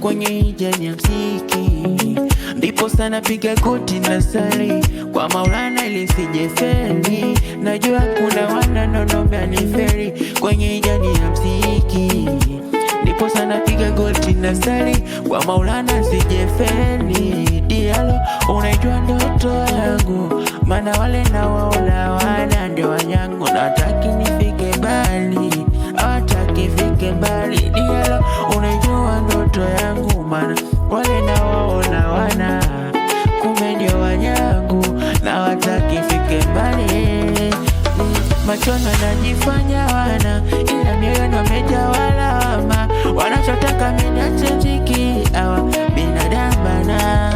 kwenye hijani ya mziki. Ndipo sana piga goti na sali kwa Maulana ili sijefeli. Najua kuna wananonomea niferi kwenye hijani ya mziki. Ndipo sana piga goti na sali kwa Maulana sijefeli. Diallo, unaijua ndoto yangu, maana wale na waona wana ndio wanyangu. Nataki nifike mbali, hawataki fike mbali. Diallo, unaijua ndoto yangu, maana wale na waona wana kumbe ndio wanyangu, na hawataki fike mbali. Machoni wanajifanya wana, ila mioyoni wamejawa lawama. Wanachotaka mimi niache mziki, hawa binadamu bana.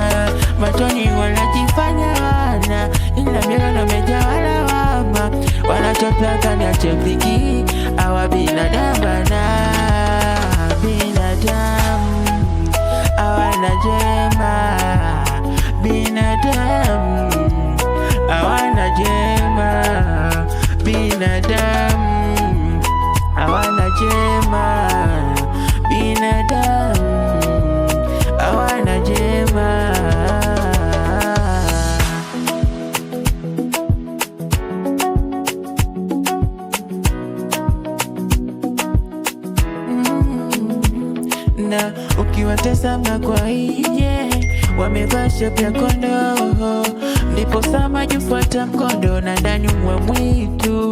Machoni wanajifanya wana, ila mioyoni wamejawa lawama. Wanachotaka niache mziki, hawa binadamu bana. Binadamu hawana jema, binadamu hawana jema, binadamu hawana jema, binadamu hawana jema. Na ukiwatazama kwa nje wamevaa shape ya kondoo, ndipo sama jufuata mkondo na ndani mwa mwitu.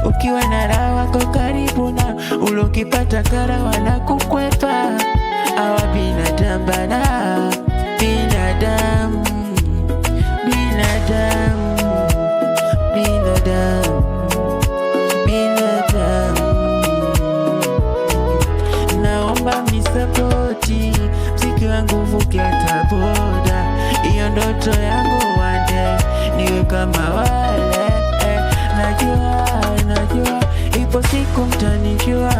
Ukiwa na raha wako karibu na ulokipata kara wanakukwepa. Hawa binadamu bana, binadamu, binadamu, binadamu, binadamu. Naomba mnisapoti, mziki wangu uvuke hata boda. Iyo ndoto yangu one day niwe kama wale. Najua ipo siku mtanijua,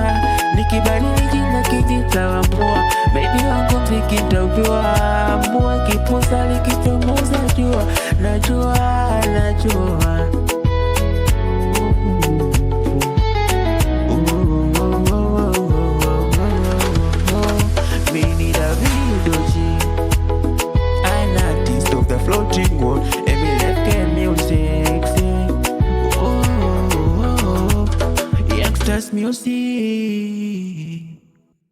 nikibadili jina kijitawambua. Baby wangu mziki nitaujua, mbua kipusa likichomoza jua. Najua mimi David Oji, an artist of the floating world. Emileke music, youngsters music.